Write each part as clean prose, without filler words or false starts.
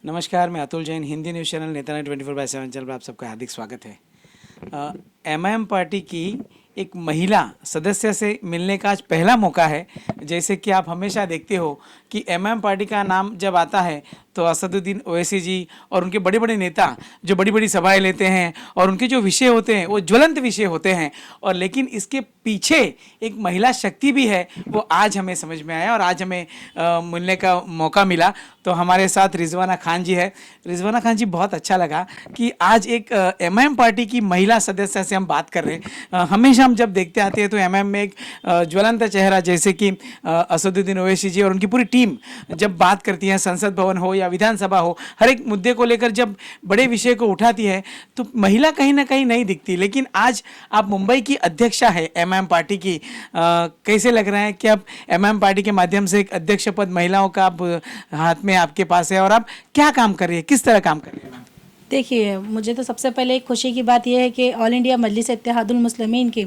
नमस्कार, मैं Atul Jain, Hindi news channel नेता ने 24/7 चैनल पर आप सबका हार्दिक स्वागत है। एमआईएम पार्टी की एक महिला सदस्य से मिलने का आज पहला मौका है। जैसे कि आप हमेशा देखते हो कि एमआईएम पार्टी का नाम जब आता है तो असदुद्दीन ओवैसी जी और उनके बड़े बड़े नेता जो बड़ी बड़ी सभाएं लेते हैं और उनके जो विषय होते हैं वो ज्वलंत विषय होते हैं, और लेकिन इसके पीछे एक महिला शक्ति भी है, वो आज हमें समझ में आया और आज हमें मिलने का मौका मिला। तो हमारे साथ रिजवाना खान जी है। रिजवाना खान जी, बहुत अच्छा लगा कि आज एक एमआईएम पार्टी की महिला सदस्य से हम बात कर रहे हैं। हमेशा हम जब देखते आते हैं तो एमआईएम में एक ज्वलंत चेहरा जैसे कि असदुद्दीन ओवैसी जी और उनकी पूरी टीम जब बात करती है, संसद भवन हो या विधानसभा हो, हर एक मुद्दे को लेकर जब बड़े विषय को उठाती है तो महिला कहीं ना कहीं नहीं दिखती। लेकिन आज आप मुंबई की अध्यक्षा है एमआईएम पार्टी की, कैसे लग रहा है कि अब एमआईएम पार्टी के माध्यम से एक अध्यक्ष पद महिलाओं का अब हाथ में आपके पास है, और आप क्या काम कर रही है, किस तरह काम कर रही है? देखिए, मुझे तो सबसे पहले एक खुशी की बात यह है कि ऑल इंडिया मजलिस इत्तेहादुल मुस्लिमीन की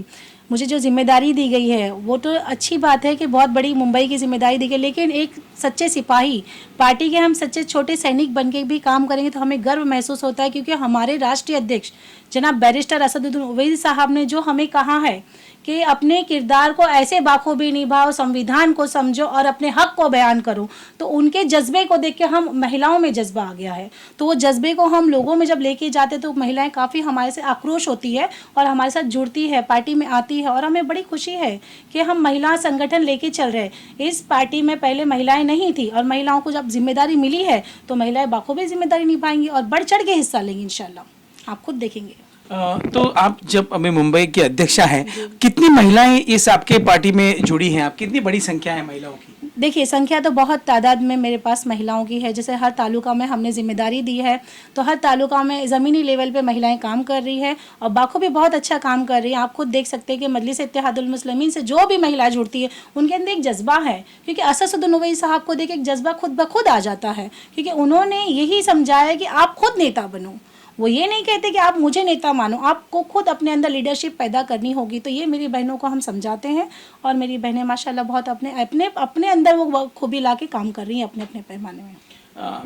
मुझे जो जिम्मेदारी दी गई है वो तो अच्छी बात है कि बहुत बड़ी मुंबई की जिम्मेदारी दी गई, लेकिन एक सच्चे सिपाही पार्टी के हम सच्चे छोटे सैनिक बन के भी काम करेंगे तो हमें गर्व महसूस होता है, क्योंकि हमारे राष्ट्रीय अध्यक्ष जनाब बैरिस्टर असदुद्दीन ओवैसी साहब ने जो हमें कहा है कि अपने किरदार को ऐसे बाखूबी निभाओ, संविधान को समझो और अपने हक को बयान करो, तो उनके जज्बे को देख के हम महिलाओं में जज्बा आ गया है। तो वो जज्बे को हम लोगों में जब लेके जाते तो महिलाएं काफ़ी हमारे से आक्रोश होती है और हमारे साथ जुड़ती है, पार्टी में आती है, और हमें बड़ी खुशी है कि हम महिला संगठन लेके चल रहे हैं। इस पार्टी में पहले महिलाएं नहीं थी और महिलाओं को जब जिम्मेदारी मिली है तो महिलाएं बाखूबी जिम्मेदारी निभाएंगी और बढ़ चढ़ के हिस्सा लेंगी इंशाल्लाह, आप खुद देखेंगे। तो आप जब अभी मुंबई की अध्यक्षा हैं, कितनी महिलाएं इस आपके पार्टी में जुड़ी हैं? आप कितनी बड़ी संख्या है महिलाओं की? देखिए, संख्या तो बहुत तादाद में मेरे पास महिलाओं की है। जैसे हर तालुका में हमने जिम्मेदारी दी है तो हर तालुका में ज़मीनी लेवल पे महिलाएं काम कर रही है और बाखूबी बहुत अच्छा काम कर रही है। आप खुद देख सकते हैं कि मजलिस इत्तेहादुल मुस्लिमीन से जो भी महिला जुड़ती है उनके अंदर एक जज्बा है, क्योंकि असदुद्दीन ओवैसी साहब को देख एक जज्बा खुद ब खुद आ जाता है, क्योंकि उन्होंने यही समझाया कि आप खुद नेता बनो। वो ये नहीं कहते कि आप मुझे नेता मानो, आपको खुद अपने अंदर लीडरशिप पैदा करनी होगी। तो ये मेरी बहनों को हम समझाते हैं और मेरी बहनें माशाल्लाह बहुत अपने अपने अपने अंदर वो खूबी ला के काम कर रही हैं अपने अपने पैमाने में।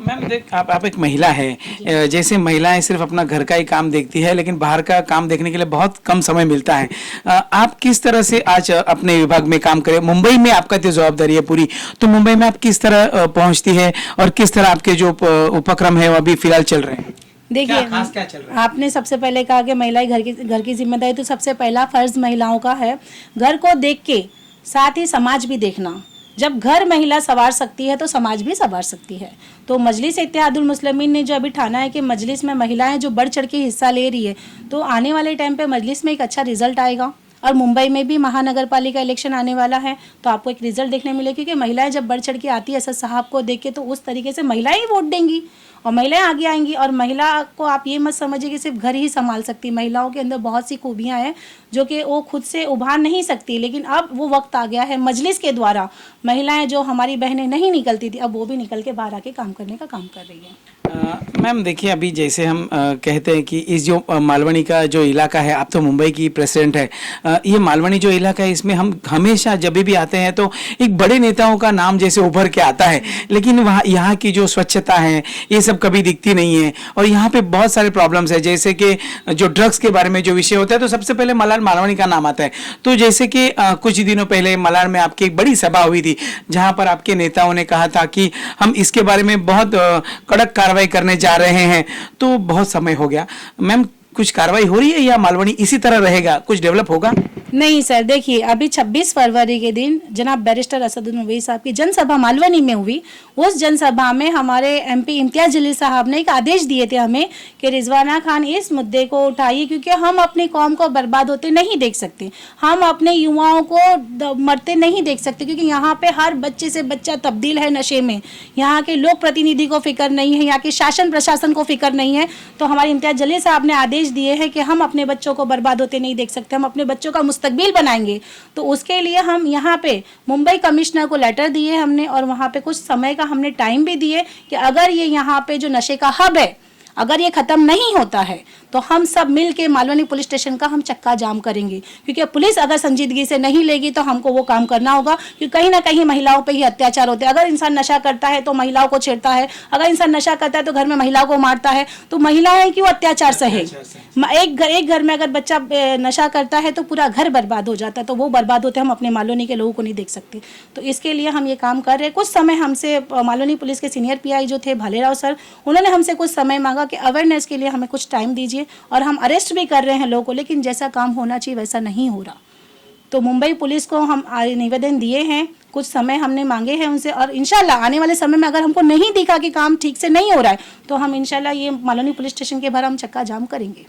मैम, देख आप एक महिला है। जैसे महिलाएं सिर्फ अपना घर का ही काम देखती है, लेकिन बाहर का काम देखने के लिए बहुत कम समय मिलता है। आप किस तरह से आज अपने विभाग में काम करें? मुंबई में आपका तो जवाबदारी है पूरी, तो मुंबई में आप किस तरह पहुंचती है और किस तरह आपके जो उपक्रम है वो अभी फिलहाल चल रहे हैं? देखिए, क्या चल रहा है? आपने सबसे पहले कहा कि महिलाएं घर की जिम्मेदारी, तो सबसे पहला फर्ज महिलाओं का है घर को देख के साथ ही समाज भी देखना। जब घर महिला संवार सकती है तो समाज भी संवार सकती है। तो मजलिस इत्तेहादुल मुस्लिमीन ने जो अभी ठाना है कि मजलिस में महिलाएं जो बढ़ चढ़ के हिस्सा ले रही है, तो आने वाले टाइम पे मजलिस में एक अच्छा रिजल्ट आएगा। और मुंबई में भी महानगर पालिका इलेक्शन आने वाला है तो आपको एक रिजल्ट देखने मिलेगा, क्योंकि महिलाएं जब बढ़ चढ़ के आती है असद साहब को देख के तो उस तरीके से महिलाएं ही वोट देंगी और महिलाएं आगे आएंगी। और महिला को आप ये मत समझिए कि सिर्फ घर ही संभाल सकती, महिलाओं के अंदर बहुत सी खूबियां हैं जो कि वो खुद से उभार नहीं सकती, लेकिन अब वो वक्त आ गया है मजलिस के द्वारा महिलाएं जो हमारी बहनें नहीं निकलती थी अब वो भी निकल के बाहर आके काम करने का काम कर रही है। मैम देखिए, अभी जैसे हम कहते हैं कि इस जो मालवनी का जो इलाका है, आप तो मुंबई की प्रेसिडेंट है, ये मालवनी जो इलाका है इसमें हम हमेशा जब भी आते हैं तो एक बड़े नेताओं का नाम जैसे उभर के आता है, लेकिन वहाँ यहाँ की जो स्वच्छता है ये सब कभी दिखती नहीं है। और यहाँ पे बहुत सारे प्रॉब्लम्स है, जैसे कि जो ड्रग्स के बारे में जो विषय होता है तो सबसे पहले मलाड मालवनी का नाम आता है। तो जैसे कि कुछ दिनों पहले मलाड में आपकी एक बड़ी सभा हुई थी जहाँ पर आपके नेताओं ने कहा था कि हम इसके बारे में बहुत कड़क कार्रवाई करने जा रहे हैं। तो बहुत समय हो गया, मैम कुछ कार्रवाई हो रही है या मालवनी इसी तरह रहेगा, कुछ डेवलप होगा? नहीं सर, देखिए अभी 26 फरवरी के दिन जनाब बैरिस्टर असदुद्दीन ओवैसी साहब की जनसभा मालवनी में हुई। उस जनसभा में हमारे एमपी इम्तियाज जलील साहब ने एक आदेश दिए थे हमें कि रिजवाना खान इस मुद्दे को उठाइए, क्योंकि हम अपनी कौम को बर्बाद होते नहीं देख सकते, हम अपने युवाओं को मरते नहीं देख सकते, क्योंकि यहाँ पे हर बच्चे से बच्चा तब्दील है नशे में। यहाँ के लोक प्रतिनिधि को फिक्र नहीं है, यहाँ के शासन प्रशासन को फिक्र नहीं है। तो हमारे इम्तियाज जलील साहब ने आदेश दिए हैं कि हम अपने बच्चों को बर्बाद होते नहीं देख सकते, हम अपने बच्चों का मुस्तकबिल बनाएंगे। तो उसके लिए हम यहाँ पे मुंबई कमिश्नर को लेटर दिए हमने और वहाँ पे कुछ समय का हमने टाइम भी दिए कि अगर ये यहाँ पे जो नशे का हब है अगर ये ख़त्म नहीं होता है तो हम सब मिल के मालवनी पुलिस स्टेशन का हम चक्का जाम करेंगे, क्योंकि पुलिस अगर संजीदगी से नहीं लेगी तो हमको वो काम करना होगा, क्योंकि कहीं ना कहीं महिलाओं पे ही अत्याचार होते हैं। अगर इंसान नशा करता है तो महिलाओं को छेड़ता है, अगर इंसान नशा करता है तो घर में महिलाओं को मारता है, तो महिलाएं क्यों अत्याचार सहे। एक घर में अगर बच्चा नशा करता है तो पूरा घर बर्बाद हो जाता है, तो वो बर्बाद होते हम अपने मालवनी के लोगों को नहीं देख सकते। तो इसके लिए हम ये काम कर रहे हैं। कुछ समय हमसे मालवनी पुलिस के सीनियर पीआई जो थे भालेराव सर, उन्होंने हमसे कुछ समय मांगा कि अवेयरनेस के लिए हमें कुछ टाइम दीजिए, और हम अरेस्ट भी कर रहे हैं लोगों को, लेकिन जैसा काम होना चाहिए वैसा नहीं हो रहा। तो मुंबई पुलिस को हम निवेदन दिए हैं, कुछ समय हमने मांगे हैं उनसे, और इंशाल्लाह आने वाले समय में अगर हमको नहीं दिखा कि काम ठीक से नहीं हो रहा है तो हम इंशाल्लाह ये मालवनी पुलिस स्टेशन के बाहर हम चक्का जाम करेंगे।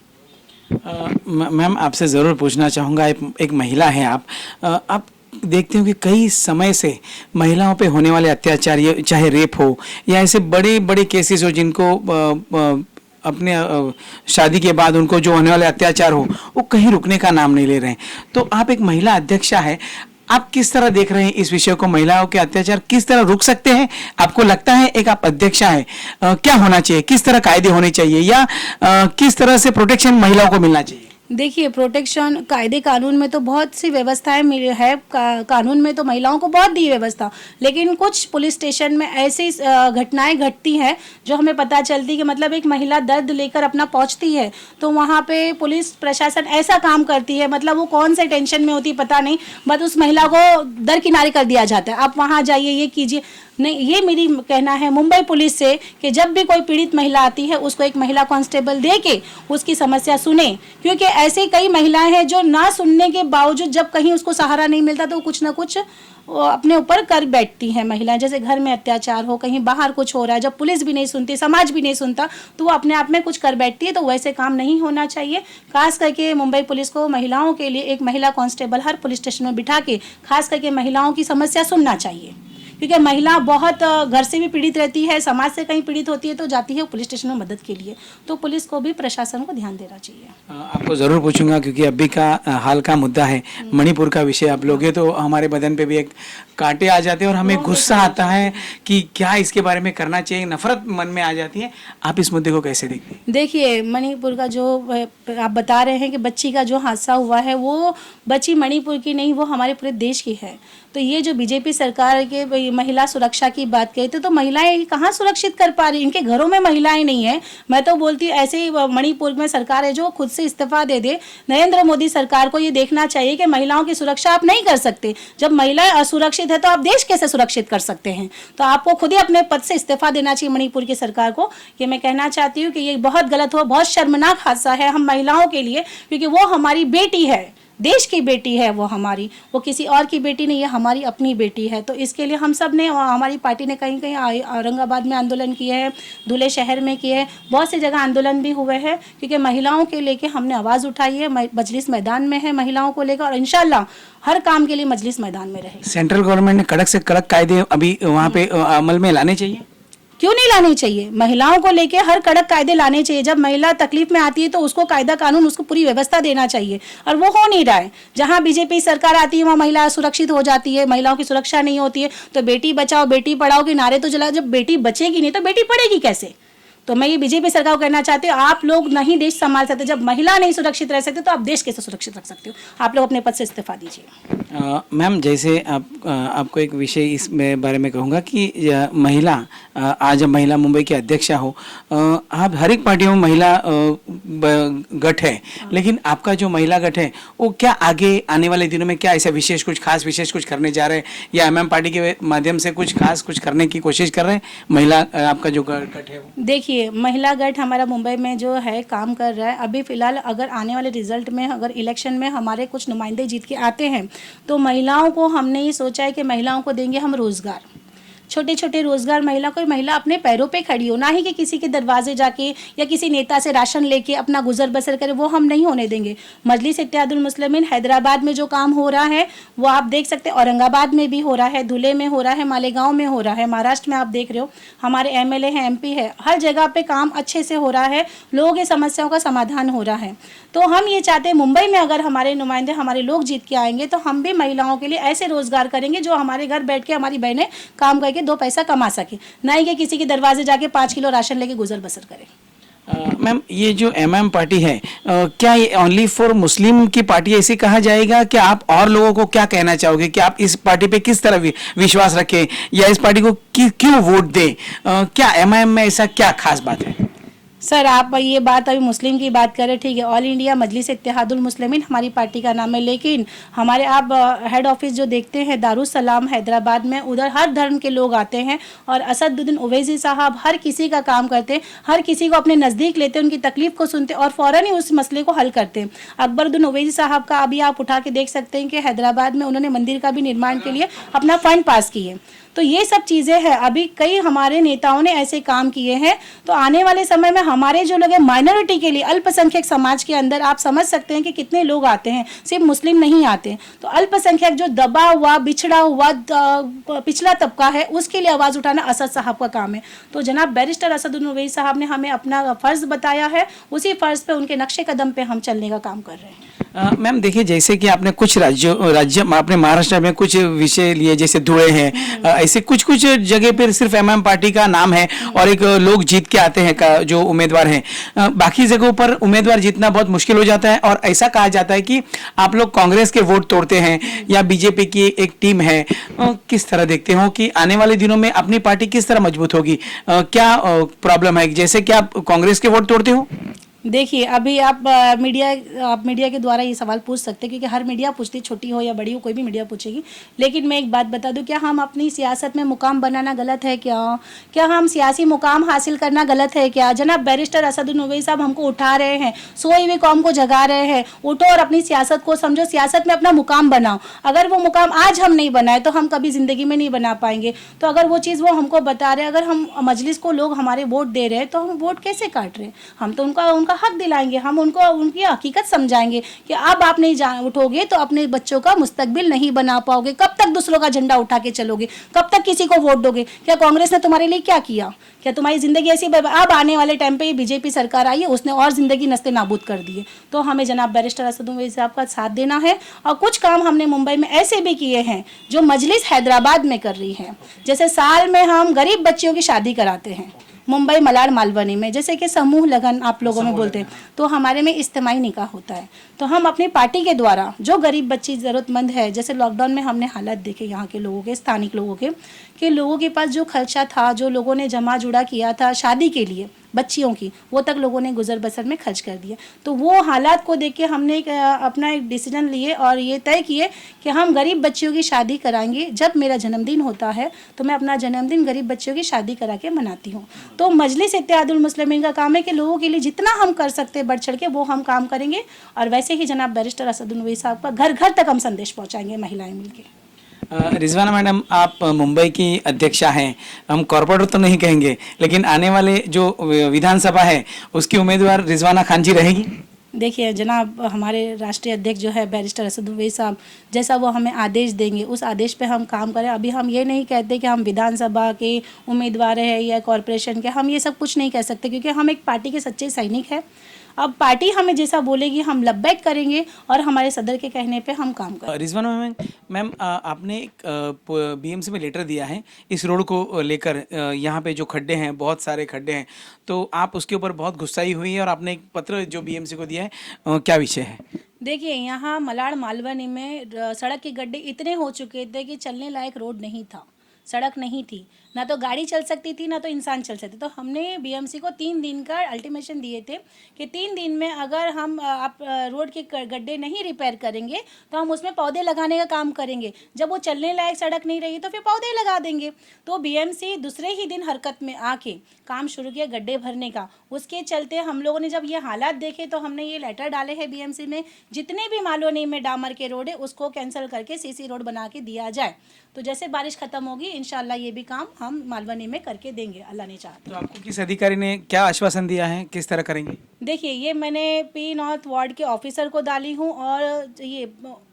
मैम आपसे ज़रूर पूछना चाहूँगा, एक महिला हैं आप देखते हो कि कई समय से महिलाओं पे होने वाले अत्याचार, ये चाहे रेप हो या ऐसे बड़े बड़े केसेस हो जिनको अपने शादी के बाद उनको जो होने वाले अत्याचार हो वो कहीं रुकने का नाम नहीं ले रहे हैं। तो आप एक महिला अध्यक्षा है, आप किस तरह देख रहे हैं इस विषय को, महिलाओं के अत्याचार किस तरह रुक सकते हैं? आपको लगता है एक आप अध्यक्षा है, क्या होना चाहिए, किस तरह कायदे होने चाहिए, या किस तरह से प्रोटेक्शन महिलाओं को मिलना चाहिए? देखिए, प्रोटेक्शन कायदे कानून में तो बहुत सी व्यवस्थाएं है, कानून में तो महिलाओं को बहुत दी व्यवस्था, लेकिन कुछ पुलिस स्टेशन में ऐसी घटनाएं घटती हैं जो हमें पता चलती कि मतलब एक महिला दर्द लेकर अपना पहुंचती है तो वहां पे पुलिस प्रशासन ऐसा काम करती है, मतलब वो कौन से टेंशन में होती पता नहीं, बस उस महिला को दरकिनारे कर दिया जाता है, आप वहाँ जाइए, ये कीजिए। नहीं, ये मेरी कहना है मुंबई पुलिस से कि जब भी कोई पीड़ित महिला आती है उसको एक महिला कांस्टेबल दे के उसकी समस्या सुने, क्योंकि ऐसे कई महिलाएं हैं जो ना सुनने के बावजूद जब कहीं उसको सहारा नहीं मिलता तो कुछ ना कुछ अपने ऊपर कर बैठती हैं महिलाएं। जैसे घर में अत्याचार हो, कहीं बाहर कुछ हो रहा है, जब पुलिस भी नहीं सुनती, समाज भी नहीं सुनता, तो वो अपने आप में कुछ कर बैठती है। तो वैसे काम नहीं होना चाहिए। खास करके मुंबई पुलिस को महिलाओं के लिए एक महिला कांस्टेबल हर पुलिस स्टेशन में बिठा के खास करके महिलाओं की समस्या सुनना चाहिए, क्योंकि महिला बहुत घर से भी पीड़ित रहती है, समाज से कहीं पीड़ित होती है तो जाती है पुलिस स्टेशन में मदद के लिए। तो पुलिस को भी, प्रशासन को ध्यान देना चाहिए। आपको ज़रूर पूछूंगा क्योंकि अभी का हाल का मुद्दा है, मणिपुर का विषय आप लोगे तो हमारे बदन पे भी एक कांटे आ जाते हैं और हमें गुस्सा आता है कि क्या इसके बारे में करना चाहिए, नफरत मन में आ जाती है। आप इस मुद्दे को कैसे देखते हैं? देखिए, मणिपुर का जो आप बता रहे हैं कि बच्ची का जो हादसा हुआ है, वो बच्ची मणिपुर की नहीं, वो हमारे पूरे देश की है। तो ये जो बीजेपी सरकार के महिला सुरक्षा की बात कही तो महिलाएं कहाँ सुरक्षित कर पा रही, इनके घरों में महिलाएं नहीं है। मैं तो बोलती हूँ ऐसे ही मणिपुर में सरकार है जो खुद से इस्तीफा दे दे। नरेंद्र मोदी सरकार को ये देखना चाहिए कि महिलाओं की सुरक्षा आप नहीं कर सकते। जब महिलाएं असुरक्षित है तो आप देश कैसे सुरक्षित कर सकते हैं? तो आपको खुद ही अपने पद से इस्तीफा देना चाहिए मणिपुर की सरकार को। ये मैं कहना चाहती हूँ कि ये बहुत गलत हुआ, बहुत शर्मनाक हादसा है हम महिलाओं के लिए, क्योंकि वो हमारी बेटी है, देश की बेटी है वो हमारी, वो किसी और की बेटी नहीं है, हमारी अपनी बेटी है। तो इसके लिए हम सब ने, हमारी पार्टी ने कहीं कहीं औरंगाबाद में आंदोलन किए हैं, धुले शहर में किए हैं, बहुत सी जगह आंदोलन भी हुए हैं, क्योंकि महिलाओं के लेके हमने आवाज़ उठाई है। मजलिस मैदान में है महिलाओं को लेकर, और इंशाल्लाह हर काम के लिए मजलिस मैदान में रहे। सेंट्रल गवर्नमेंट ने कड़क से कड़क कायदे अभी वहाँ पे अमल में लाने चाहिए। क्यों नहीं लाने चाहिए? महिलाओं को लेके हर कड़क कायदे लाने चाहिए। जब महिला तकलीफ में आती है तो उसको कायदा कानून, उसको पूरी व्यवस्था देना चाहिए, और वो हो नहीं रहा है। जहां बीजेपी सरकार आती है वहां महिला सुरक्षित हो जाती है, महिलाओं की सुरक्षा नहीं होती है। तो बेटी बचाओ बेटी पढ़ाओ के नारे तो चला, जब बेटी बचेगी नहीं तो बेटी पढ़ेगी कैसे? तो मैं ये बीजेपी सरकार को कहना चाहती हूँ, आप लोग नहीं देश संभाल सकते, जब महिला नहीं सुरक्षित रह सकते तो आप देश कैसे सुरक्षित रख सकते हो? आप लोग अपने पद से इस्तीफा दीजिए। मैम, जैसे आपको एक विषय इस बारे में कहूँगा कि महिला, आज महिला मुंबई की अध्यक्षा हो, आप हर एक पार्टियों में महिला गठ है, लेकिन आपका जो महिला गठ है वो क्या आगे आने वाले दिनों में क्या ऐसा विशेष कुछ करने जा रहे हैं, या एमएम पार्टी के माध्यम से कुछ करने की कोशिश कर रहे हैं? महिला आपका जो गठ है वो, देखिए, महिला गठ हमारा मुंबई में जो है काम कर रहा है। अभी फिलहाल अगर आने वाले रिजल्ट में, अगर इलेक्शन में हमारे कुछ नुमाइंदे जीत के आते हैं तो महिलाओं को हमने ये सोचा है कि महिलाओं को देंगे हम रोजगार, छोटे छोटे रोजगार। महिला अपने पैरों पे खड़ी हो, ना ही कि किसी के दरवाजे जाके या किसी नेता से राशन लेके अपना गुजर बसर करे, वो हम नहीं होने देंगे। मजलिस इत्तेहादुल मुस्लिमीन हैदराबाद में जो काम हो रहा है वो आप देख सकते हैं, औरंगाबाद में भी हो रहा है, धुले में हो रहा है, मालेगांव में हो रहा है, महाराष्ट्र में आप देख रहे हो, हमारे एमएलए हैं, एमपी है, हर जगह पे काम अच्छे से हो रहा है, लोगों की समस्याओं का समाधान हो रहा है। तो हम ये चाहते हैं मुंबई में अगर हमारे नुमाइंदे, हमारे लोग जीत के आएंगे तो हम भी महिलाओं के लिए ऐसे रोजगार करेंगे जो हमारे घर बैठ के हमारी बहनें काम करके दो पैसा कमा सके, ना ही कि किसी के दरवाजे जाके 5 किलो राशन लेके गुजर बसर करें। मैम ये जो एमएम पार्टी है क्या ये ओनली फॉर मुस्लिम की पार्टी ऐसे कहा जाएगा कि आप और लोगों को क्या कहना चाहोगे कि आप इस पार्टी पे किस तरह विश्वास रखें या इस पार्टी को क्यों वोट दें? क्या एमआईएम में ऐसा क्या खास बात है? सर आप ये बात अभी मुस्लिम की बात करें, ठीक है, ऑल इंडिया मजलिस इत्तेहादुल मुस्लिमीन हमारी पार्टी का नाम है, लेकिन हमारे आप हेड ऑफिस जो देखते हैं दारुसलाम हैदराबाद में, उधर हर धर्म के लोग आते हैं और असदुद्दीन ओवैसी साहब हर किसी का काम करते हैं, हर किसी को अपने नज़दीक लेते हैं, उनकी तकलीफ को सुनते हैं और फ़ौरन ही उस मसले को हल करते हैं। अकबरुद्दीन ओवैसी साहब का अभी आप उठा के देख सकते हैं कि हैदराबाद में उन्होंने मंदिर का भी निर्माण के लिए अपना फंड पास किए। तो ये सब चीज़ें हैं, अभी कई हमारे नेताओं ने ऐसे काम किए हैं। तो आने वाले समय में हमारे जो लोग हैं माइनॉरिटी के लिए, अल्पसंख्यक समाज के अंदर आप समझ सकते हैं कि कितने लोग आते हैं, सिर्फ मुस्लिम नहीं आते। तो अल्पसंख्यक जो दबा हुआ, बिछड़ा हुआ पिछला तबका है, उसके लिए आवाज़ उठाना असद साहब का काम है। तो जनाब बैरिस्टर असदुद्दीन ओवैसी साहब ने हमें अपना फ़र्ज़ बताया है, उसी फ़र्ज़ पे, उनके नक्शे कदम पे हम चलने का काम कर रहे हैं। मैम देखिए, जैसे कि आपने कुछ राज्य आपने महाराष्ट्र में कुछ विषय लिए, जैसे धुले हैं, ऐसे कुछ जगह पर सिर्फ एमएम पार्टी का नाम है और एक लोग जीत के आते हैं जो उम्मीदवार हैं। बाकी जगहों पर उम्मीदवार जीतना बहुत मुश्किल हो जाता है और ऐसा कहा जाता है कि आप लोग कांग्रेस के वोट तोड़ते हैं या बीजेपी की एक टीम है। किस तरह देखते हो कि आने वाले दिनों में अपनी पार्टी किस तरह मजबूत होगी? क्या प्रॉब्लम है जैसे कि आप कांग्रेस के वोट तोड़ते हो? देखिए, अभी आप मीडिया के द्वारा ये सवाल पूछ सकते हैं, क्योंकि हर मीडिया पूछती, छोटी हो या बड़ी हो, कोई भी मीडिया पूछेगी। लेकिन मैं एक बात बता दूं, क्या हम अपनी सियासत में मुकाम बनाना गलत है क्या हम सियासी मुकाम हासिल करना गलत है क्या? जनाब बैरिस्टर असदुद्दीन ओवैसी साहब हमको उठा रहे हैं, सोई हुई कौम को जगा रहे हैं, उठो और अपनी सियासत को समझो, सियासत में अपना मुकाम बनाओ। अगर वो मुकाम आज हम नहीं बनाए तो हम कभी ज़िंदगी में नहीं बना पाएंगे। तो अगर वो चीज़ वो हमको बता रहे हैं, अगर हम मजलिस को लोग हमारे वोट दे रहे हैं, तो हम वोट कैसे काट रहे हैं? हम तो उनका हक दिलाएंगे, हम उनको उनकी हकीकत समझाएंगे कि अब आप नहीं उठोगे तो अपने बच्चों का मुस्तकबिल नहीं बना पाओगे। कब तक दूसरों का झंडा उठा के चलोगे? कब तक किसी को वोट दोगे? क्या कांग्रेस ने तुम्हारे लिए क्या किया? क्या तुम्हारी जिंदगी ऐसी? अब आने वाले टाइम पे बीजेपी सरकार आई है, उसने और जिंदगी नस्ते नाबूद कर दी है। तो हमें जनाब बैरिस्टर असदुद्दीन ओवैसी साहब का साथ देना है। और कुछ काम हमने मुंबई में ऐसे भी किए हैं जो मजलिस हैदराबाद में कर रही है। जैसे साल में हम गरीब बच्चियों की शादी कराते हैं मुंबई मलाड मालवनी में, जैसे कि समूह लगन आप लोगों में बोलते हैं। तो हमारे में इज्तिमाई निकाह होता है। तो हम अपनी पार्टी के द्वारा जो गरीब बच्ची ज़रूरतमंद है, जैसे लॉकडाउन में हमने हालात देखे यहाँ के लोगों के, स्थानिक लोगों के, कि लोगों के पास जो खर्चा था, जो लोगों ने जमा जुड़ा किया था शादी के लिए बच्चियों की, वो तक लोगों ने गुजर बसर में खर्च कर दिया। तो वो हालात को देख के हमने अपना एक डिसीजन लिए और ये तय किए कि हम गरीब बच्चियों की शादी कराएंगे। जब मेरा जन्मदिन होता है तो मैं अपना जन्मदिन गरीब बच्चियों की शादी करा के मनाती हूँ। तो मजलिस इत्तेहादुल मुस्लिमीन का काम है कि लोगों के लिए जितना हम कर सकते हैं बढ़ चढ़ के वो हम काम करेंगे। और वैसे ही जनाब बैरिस्टर असदुद्दीन ओवैसी साहब का घर घर तक हम संदेश पहुँचाएंगे, महिलाएँ मिलकर। रिजवाना मैडम, आप मुंबई की अध्यक्षा हैं, हम कॉर्पोरेटर तो नहीं कहेंगे, लेकिन आने वाले जो विधानसभा है उसकी उम्मीदवार रिजवाना खान जी रहेगी? देखिए जनाब, हमारे राष्ट्रीय अध्यक्ष जो है बैरिस्टर असदुद्दीन ओवैसी साहब, जैसा वो हमें आदेश देंगे उस आदेश पे हम काम करें। अभी हम ये नहीं कहते कि हम विधानसभा के उम्मीदवार हैं या कॉरपोरेशन के, हम ये सब कुछ नहीं कह सकते, क्योंकि हम एक पार्टी के सच्चे सैनिक हैं। अब पार्टी हमें जैसा बोलेगी हम लब्बैक करेंगे और हमारे सदर के कहने पे हम काम करेंगे। रिजवाना मैम, आपने एक बीएमसी में लेटर दिया है इस रोड को लेकर। यहाँ पे जो खड्डे हैं, बहुत सारे खड्डे हैं, तो आप उसके ऊपर बहुत गुस्साई हुई है और आपने एक पत्र जो बीएमसी को दिया है, क्या विषय है? देखिए, यहाँ मलाड मालवनी में सड़क के गड्ढे इतने हो चुके थे कि चलने लायक रोड नहीं था, सड़क नहीं थी, ना तो गाड़ी चल सकती थी ना तो इंसान चल सकते। तो हमने बीएमसी को 3 दिन का अल्टीमेशन दिए थे कि 3 दिन में अगर हम आप रोड के गड्ढे नहीं रिपेयर करेंगे तो हम उसमें पौधे लगाने का काम करेंगे। जब वो चलने लायक सड़क नहीं रही तो फिर पौधे लगा देंगे। तो बीएमसी दूसरे ही दिन हरकत में आके काम शुरू किया गड्ढे भरने का। उसके चलते हम लोगों ने जब ये हालात देखे तो हमने ये लेटर डाले हैं बीएमसी में, जितने भी मालवनी में डामर के रोड है उसको कैंसिल करके सीसी रोड बना के दिया जाए। तो जैसे बारिश खत्म होगी इंशाल्लाह ये भी काम हम मालवनी में करके देंगे, अल्लाह ने चाहा। तो आपको किस अधिकारी ने क्या आश्वासन दिया है, किस तरह करेंगे? देखिए, ये मैंने पी नॉर्थ वार्ड के ऑफिसर को डाली हूँ और ये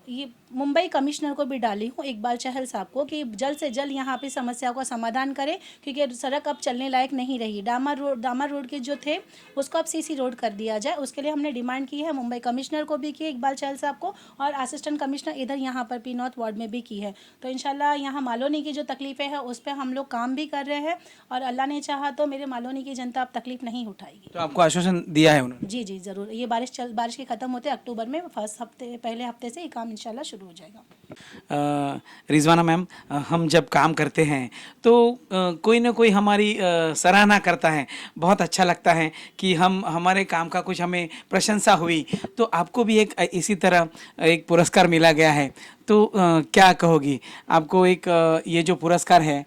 ये मुंबई कमिश्नर को भी डाली हूँ इकबाल चहल साहब को कि जल्द से जल्द यहाँ पे समस्या का समाधान करें, क्योंकि सड़क अब चलने लायक नहीं रही। डामर रोड के जो थे उसको अब सीसी रोड कर दिया जाए, उसके लिए हमने डिमांड की है। मुंबई कमिश्नर को भी की है, इकबाल चहल साहब को, और असिस्टेंट कमिश्नर इधर यहाँ पर पी नॉर्थ वार्ड में भी की है। तो इंशाल्लाह यहाँ मालोनी की जो तकलीफ़ें हैं उस पर हम लोग काम भी कर रहे हैं, और अल्लाह ने चाहा तो मेरे मालोनी की जनता अब तकलीफ नहीं उठाएगी। तो आपको आश्वासन दिया है उन्होंने? जी जी ज़रूर। ये बारिश के ख़त्म होते अक्टूबर में पहले हफ्ते से ये काम इंशाल्लाह शुरू हो जाएगा। रिजवाना मैम, हम जब काम करते हैं तो कोई ना कोई हमारी सराहना करता है, बहुत अच्छा लगता है कि हमारे काम का कुछ हमें प्रशंसा हुई। तो आपको भी एक इसी तरह एक पुरस्कार मिला गया है, तो क्या कहोगी? आपको एक ये जो पुरस्कार है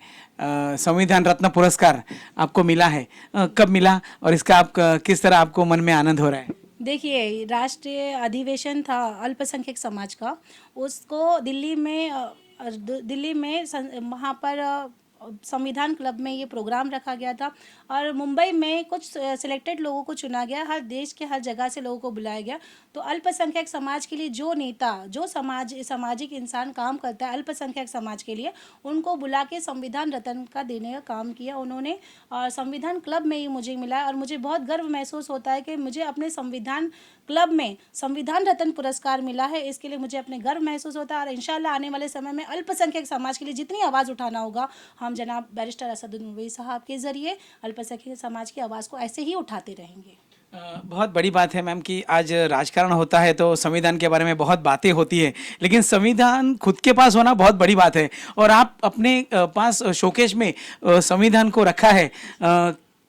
संविधान रत्न पुरस्कार आपको मिला है, कब मिला और इसका आप किस तरह आपको मन में आनंद हो रहा है? देखिए, राष्ट्रीय अधिवेशन था अल्पसंख्यक समाज का, उसको दिल्ली में वहाँ पर संविधान क्लब में ये प्रोग्राम रखा गया था, और मुंबई में कुछ सिलेक्टेड लोगों को चुना गया, हर देश के हर जगह से लोगों को बुलाया गया। तो अल्पसंख्यक समाज के लिए जो नेता, जो सामाजिक इंसान काम करता है अल्पसंख्यक समाज के लिए, उनको बुला के संविधान रत्न का देने का काम किया उन्होंने, और संविधान क्लब में ये मुझे मिला। और मुझे बहुत गर्व महसूस होता है कि मुझे अपने संविधान क्लब में संविधान रत्न पुरस्कार मिला है, इसके लिए मुझे अपने गर्व महसूस होता है। और इंशाल्लाह आने वाले समय में अल्पसंख्यक समाज के लिए जितनी आवाज़ उठाना होगा, हम जनाब बैरिस्टर असदुद्दीन ओवैसी साहब के जरिए अल्पसंख्यक समाज की आवाज़ को ऐसे ही उठाते रहेंगे। बहुत बड़ी बात है मैम कि आज राजकारण होता है तो संविधान के बारे में बहुत बातें होती है, लेकिन संविधान खुद के पास होना बहुत बड़ी बात है, और आप अपने पास शोकेस में संविधान को रखा है।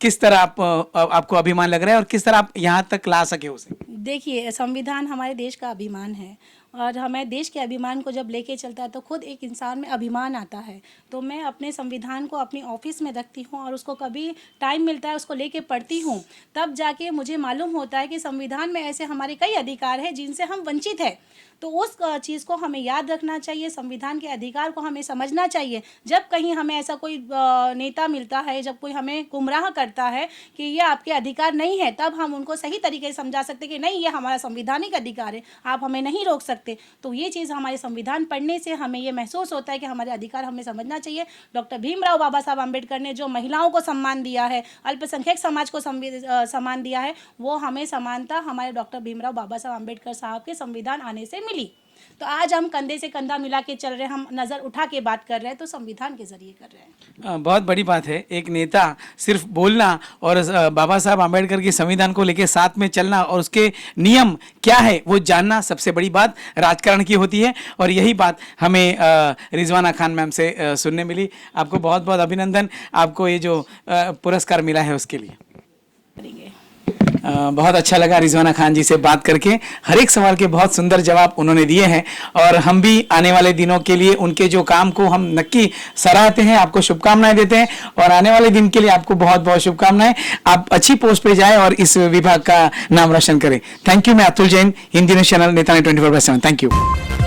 किस तरह आपको अभिमान लग रहा है और किस तरह आप यहाँ तक ला सके उसे? देखिए, संविधान हमारे देश का अभिमान है, और हमें देश के अभिमान को जब लेके चलता है तो खुद एक इंसान में अभिमान आता है। तो मैं अपने संविधान को अपनी ऑफिस में रखती हूँ, और उसको कभी टाइम मिलता है उसको लेके पढ़ती हूँ, तब जाके मुझे मालूम होता है कि संविधान में ऐसे हमारे कई अधिकार हैं जिनसे हम वंचित हैं। तो उस चीज़ को हमें याद रखना चाहिए, संविधान के अधिकार को हमें समझना चाहिए। जब कहीं हमें ऐसा कोई नेता मिलता है, जब कोई हमें गुमराह करता है कि ये आपके अधिकार नहीं है, तब हम उनको सही तरीके से समझा सकते कि नहीं, ये हमारा संवैधानिक अधिकार है, आप हमें नहीं रोक सकते। तो ये चीज़ हमारे संविधान पढ़ने से हमें ये महसूस होता है कि हमारे अधिकार हमें समझना चाहिए। डॉक्टर भीमराव बाबा साहब अम्बेडकर ने जो महिलाओं को सम्मान दिया है, अल्पसंख्यक समाज को सम्मान दिया है, वो हमें समानता हमारे डॉक्टर भीमराव बाबा साहब अम्बेडकर साहब के संविधान आने से मिली। तो आज हम कंधे से कंधा मिला के चल रहे हैं, हम नज़र उठा के बात कर रहे हैं, तो संविधान के जरिए कर रहे हैं। बहुत बड़ी बात है, एक नेता सिर्फ बोलना और बाबा साहब आम्बेडकर के संविधान को लेकर साथ में चलना और उसके नियम क्या है वो जानना सबसे बड़ी बात राजकारण की होती है, और यही बात हमें रिजवाना खान मैम से सुनने मिली। आपको बहुत बहुत अभिनंदन, आपको ये जो पुरस्कार मिला है उसके लिए। बहुत अच्छा लगा रिजवाना खान जी से बात करके, हर एक सवाल के बहुत सुंदर जवाब उन्होंने दिए हैं, और हम भी आने वाले दिनों के लिए उनके जो काम को हम नक्की सराहते हैं, आपको शुभकामनाएं देते हैं, और आने वाले दिन के लिए आपको बहुत बहुत शुभकामनाएं। आप अच्छी पोस्ट पे जाएं और इस विभाग का नाम रोशन करें। Thank you. मैं अतुल जैन, हिंदी न्यूज़ चैनल नेता 24/7। Thank you.